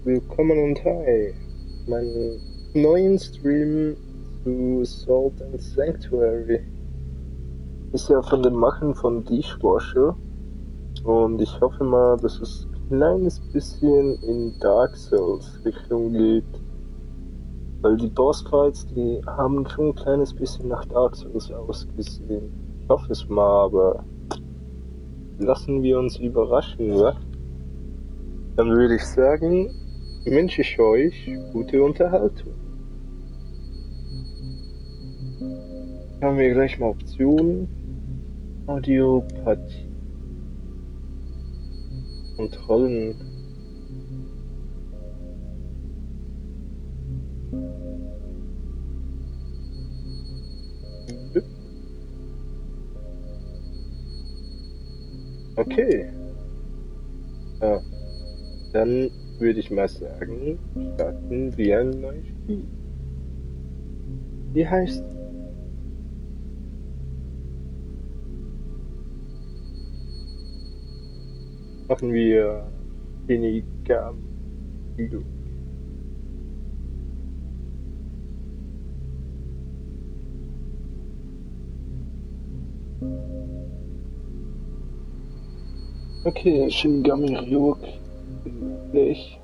willkommen und hi. Meinen neuen Stream zu Salt and Sanctuary ist ja von den Machern von Dishwasher und ich hoffe mal, dass es ein kleines bisschen in Dark Souls Richtung geht. Weil die Bossfights, die haben schon ein kleines bisschen nach Dark Souls ausgesehen. Ich hoffe es mal, aber lassen wir uns überraschen, wa? Dann würde ich sagen, wünsche ich euch gute Unterhaltung. Haben wir gleich mal Optionen. Audiopathie. Kontrollen. Okay. Ja. Dann würde ich mal sagen, starten wir ein neues Spiel. Wie heißt machen wir weniger. Okay, Shinigami Ryuk. Ich.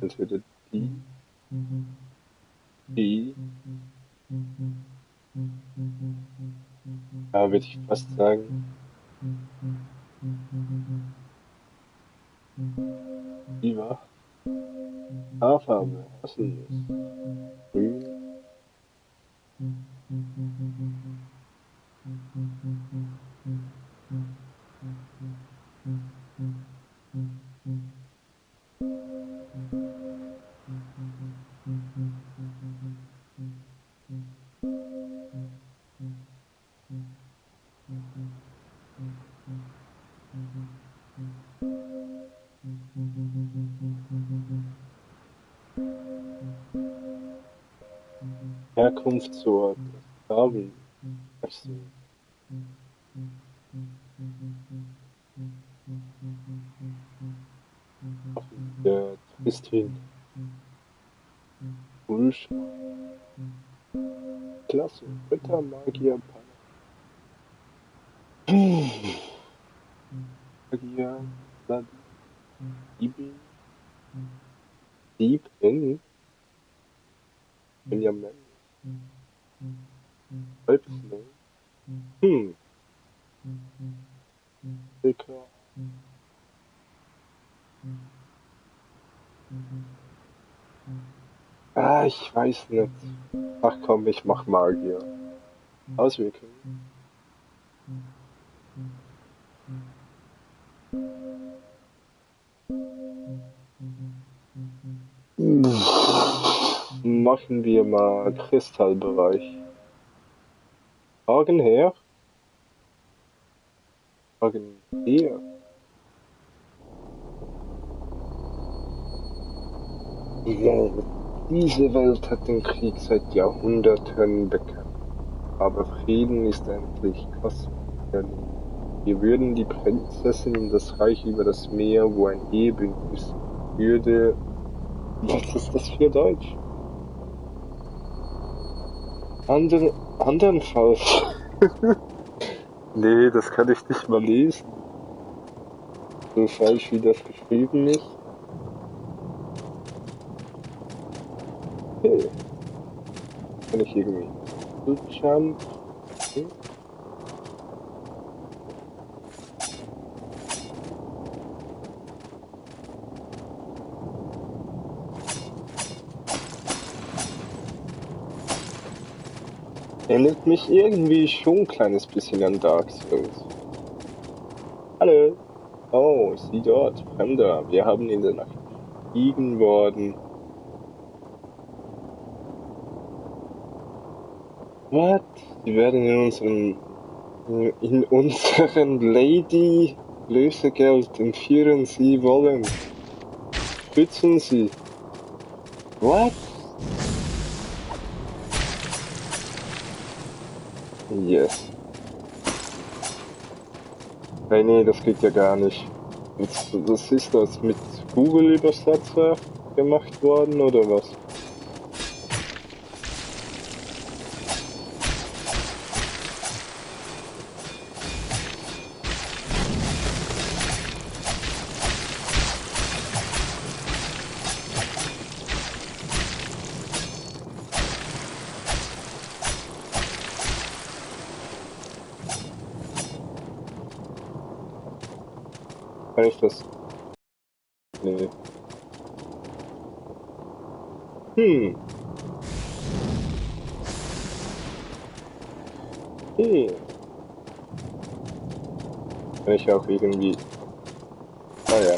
Entweder die. Ja, würde ich fast sagen. Die war. Haarfarbe. Was ist das? Grün. Herkunftsort. Farben. Achso. Der Tristin. Bullshit. Klasse. Ritter, Magier, Magier, Dieben. Dieben. Benjamin. Halbsnell. Dicker. Ah, ich weiß nicht. Ach komm, ich mach Magier. Auswirkungen. Machen wir mal Kristallbereich. Augen her. Augen her. Ja, diese Welt hat den Krieg seit Jahrhunderten bekämpft. Aber Frieden ist endlich kosmisch. Wir würden die Prinzessin in das Reich über das Meer, wo ein Ehebündnis würde. Was ist das für Deutsch? Andernfalls. Nee, das kann ich nicht mal lesen. So falsch wie das geschrieben ist. Okay. Kann ich irgendwie Jump. Okay. Erinnert mich irgendwie schon ein kleines bisschen an Dark Souls. Hallo. Oh, sieh dort, Fremder. Wir haben in der Nacht fliegen worden. What? Sie werden in unseren Lady Lösegeld entführen Sie wollen. Schützen Sie. What? Yes. Hey, nee, das geht ja gar nicht. Das ist das mit Google-Übersetzer gemacht worden, oder was? Kann ich das? Nee. Hm. Hm. Kann ich auch irgendwie... Ah ja.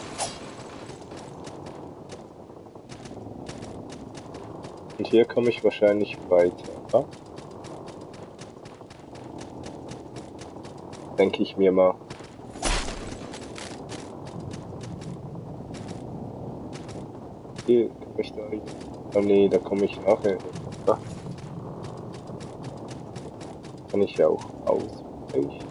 Und hier komme ich wahrscheinlich weiter, ja? Denke ich mir mal. Hier, komme ich da hin? Oh nee, da komme ich nachher hin. Ah, kann ich ja auch ausweichen.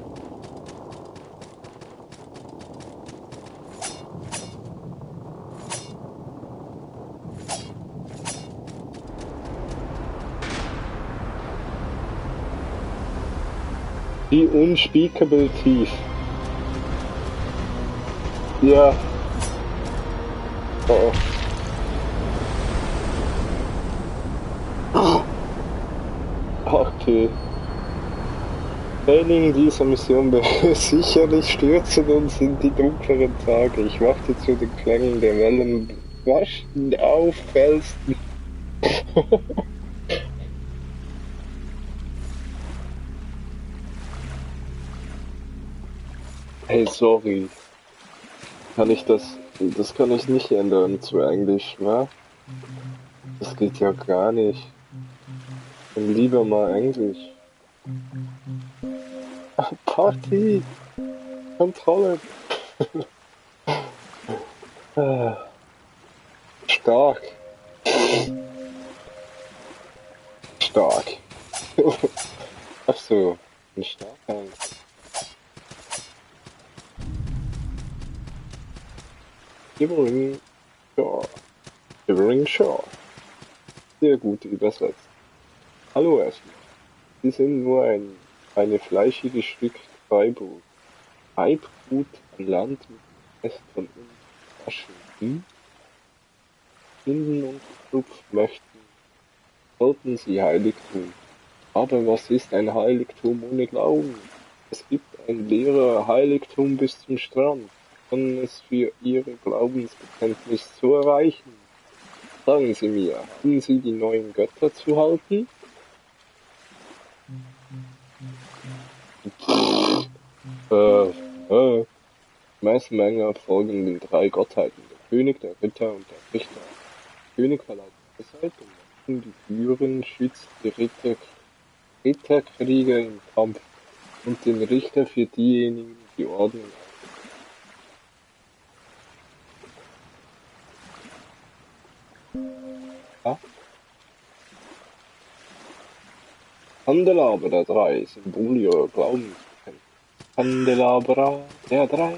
Die Unspeakable Tief. Ja. Oh, oh. Okay. Failing dieser Mission sicherlich stürzen uns in die dunkleren Tage. Ich wachte zu den Klängen der Wellen waschen auf Felsen. Hey, sorry. Kann ich das kann ich nicht ändern zu Englisch, wa? Das geht ja gar nicht. Dann lieber mal Englisch. Party! Kontrolle! Ah, stark. Stark. Ach so. Ein starker. Shivering Shore. Shivering Shore. Sehr gut übersetzt. Hallo erstmal. Sie sind nur eine fleischige Stück Freibrot. Freibrot an Land mit Ästern und Flaschen. Finden und Schlupf möchten, sollten sie heilig tun. Aber was ist ein Heiligtum ohne Glauben? Es gibt ein leerer Heiligtum bis zum Strand. Können es für Ihre Glaubensbekenntnis zu erreichen? Sagen Sie mir, haben Sie die neuen Götter zu halten? Die meisten Männer folgen den drei Gottheiten, der König, der Ritter und der Richter. Der König verleiht Weisheit, den Menschen die Führen, schützt die Ritterkrieger im Kampf und den Richter für diejenigen, die Ordnung haben. Kandelaber der drei, Symbol ihrer Glaubensbekenntnis. Candelabra der drei.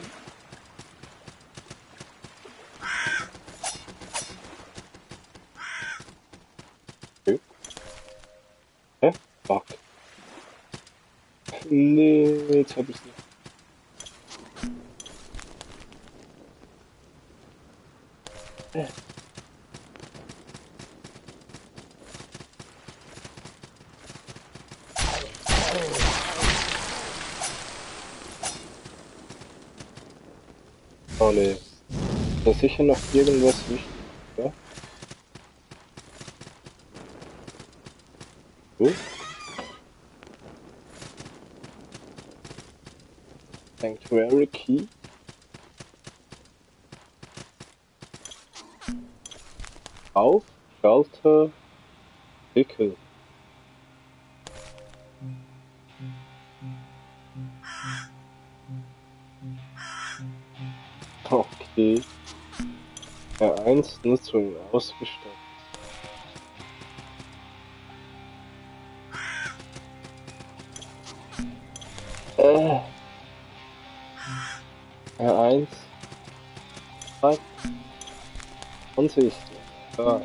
Okay. Hä? Fuck. Nee, jetzt hab ich's nicht. Oh nee. Da ist sicher noch irgendwas wichtig, ja? Gut. Sanctuary Key. Auf. Schalter. Wickel. Okay. R1 Nutzung ausgestattet. R1. Was? Ansicht. Ja.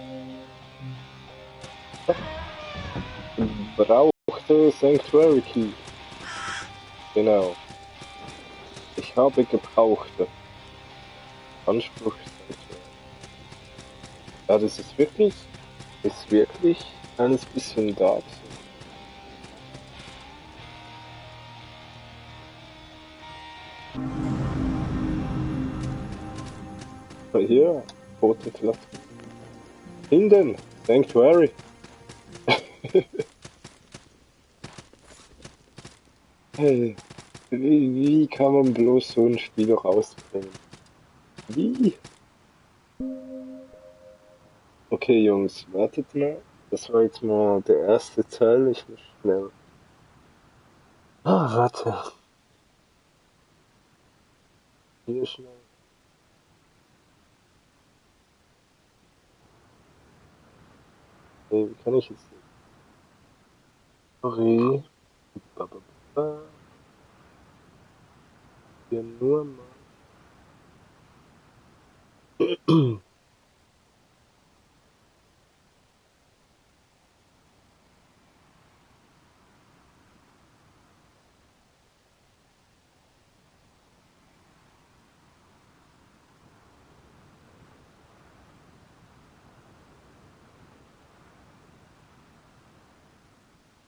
Brauchte Sanctuary Key. Genau. Ich habe gebrauchte. Anspruch Sanctuary. Ja, das ist wirklich ein bisschen Dark. Hier, rote Klasse. Hinten, Sanctuary. Hey, wie kann man bloß so ein Spiel rausbringen? Wie? Okay, Jungs, wartet mal. Das war jetzt mal der erste Teil. Ich muss schnell. Ah, warte. Hier schnell. Nee, wie kann ich jetzt nicht? Sorry. Ba, ba, ba. Hier nur mal.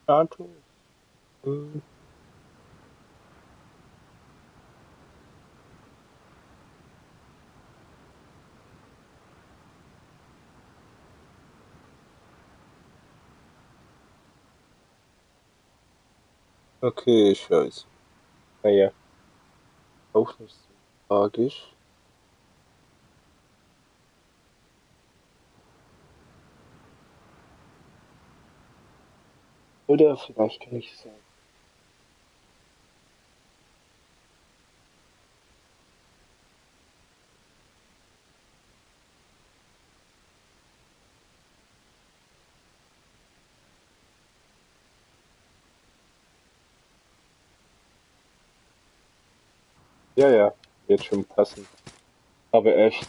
Datum. Hm. Okay, scheiße. Naja, auch nicht so tragisch. Oder vielleicht kann ich sagen. Ja, ja, wird schon passen. Aber echt,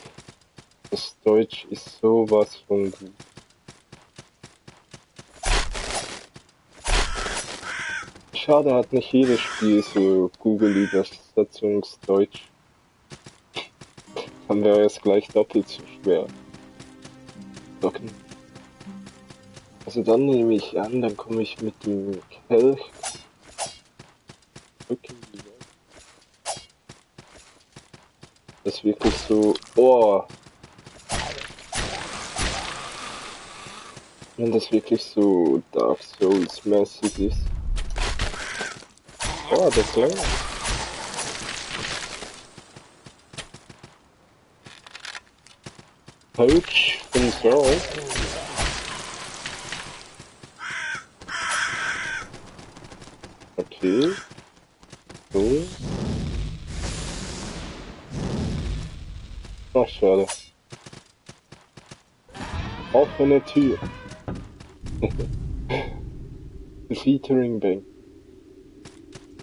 das Deutsch ist sowas von gut. Schade, hat nicht jedes Spiel so Google-Übersetzungsdeutsch. Dann wäre es gleich doppelt so schwer. Okay. Also dann nehme ich an, dann komme ich mit dem Kelch zurück in die Welt. Das ist wirklich so, oh, wenn das wirklich so Dark Souls mäßig ist. Oh, der Kleine. Coach von Saul. Okay. So. Ach, schade. Offene Tür. Featuring Bank.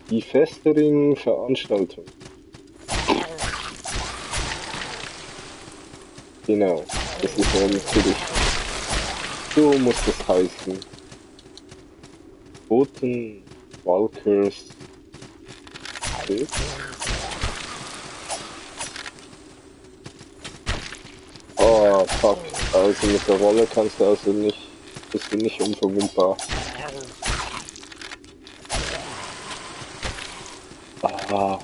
Die Festering-Veranstaltung. Genau. Das ist ja natürlich. So muss das heißen. Boten, Walkers. Okay. Oh, fuck. Also mit der Rolle kannst du also nicht. Bist du nicht unverwundbar. Ah.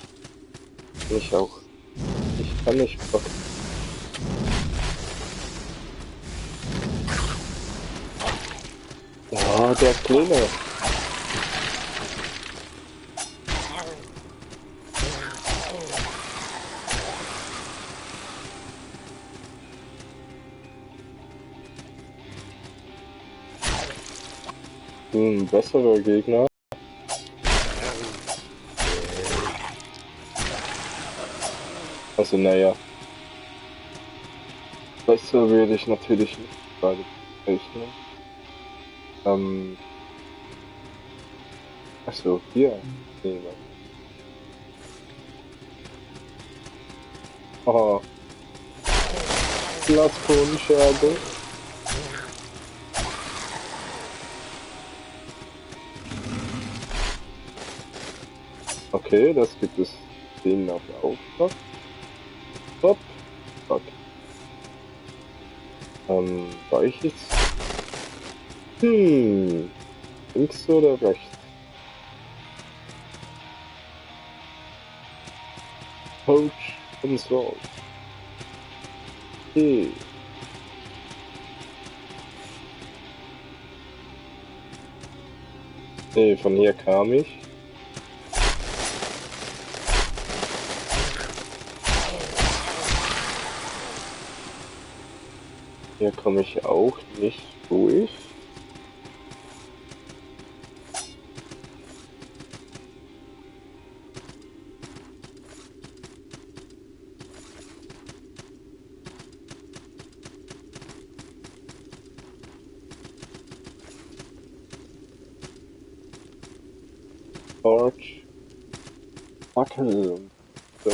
Ich auch. Ich kann nicht blocken. Ja, der Kleine. Ein besserer Gegner. Also naja, Besser würde ich natürlich nicht gerade rechnen. Achso, hier. Nee, warte. Oh, Glastonenscherbe. Okay, das gibt es den auf Auftrag. Stopp. Fuck. War ich jetzt? Links oder rechts? Poach und Salt. Okay. Nee, von hier kam ich. Hier komme ich auch nicht durch. Torch. Fackel und so.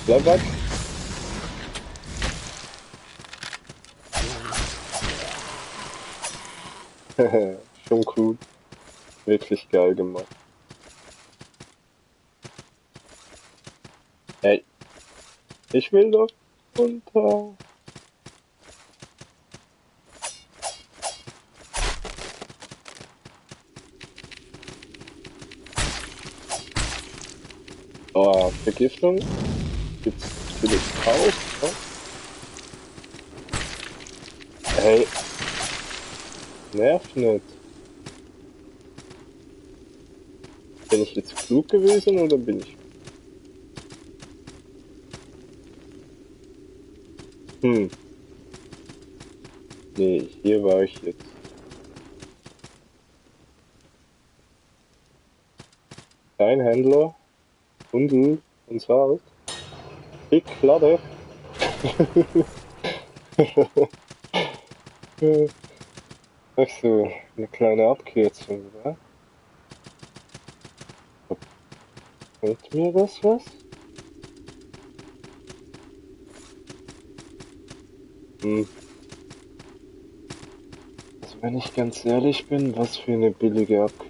Bleib weg. Schon cool. Wirklich geil gemacht. Ey, ich will doch runter. Oh, Vergiftung gibt's natürlich auch. Ne? Ey, nerv nicht. Bin ich jetzt klug gewesen oder bin ich... Nee, hier war ich jetzt. Kein Händler. Hundel und Salz. Ich lade. Ach so, eine kleine Abkürzung, oder? Bringt mir das was? Also wenn ich ganz ehrlich bin, was für eine billige Abkürzung.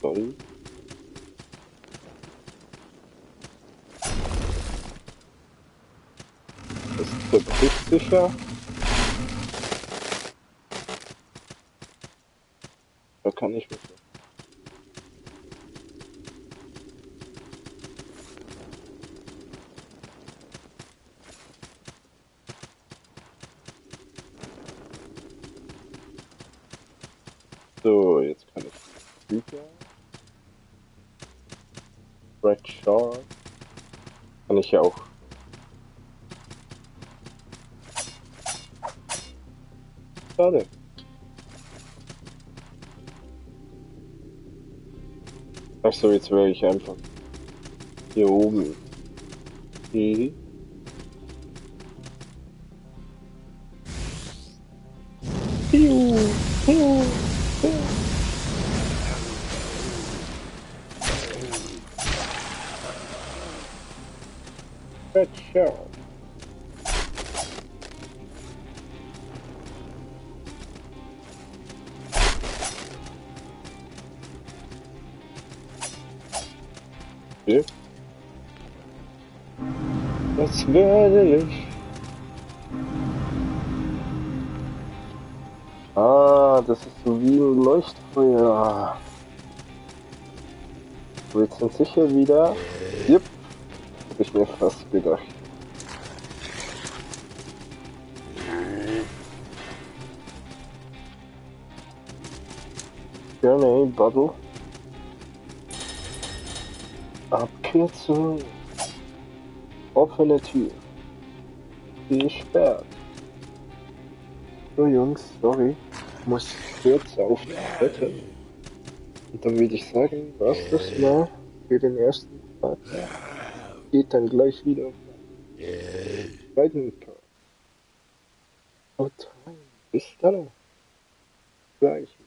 Soll. Das zerbricht sicher. Da kann ich mit. So, jetzt kann ich Bücher. Red Shark. Kann ich ja auch. Schade. Achso, jetzt wäre ich einfach hier oben. Mhm. Piu, piu, piu. Red Shark. Okay. Das werde ich. Ah, das ist so wie ein Leuchtfeuer. So, jetzt sind sicher wieder. Jupp. Hab ich mir fast gedacht. Journey Bubble. Abkürzung. Offene Tür. Gesperrt. So Jungs, sorry. Ich muss kurz auf die Toilette. Und dann würde ich sagen, was das mal für den ersten Part. Geht dann gleich wieder auf den zweiten Part. Haut rein. Bis dann. Gleich.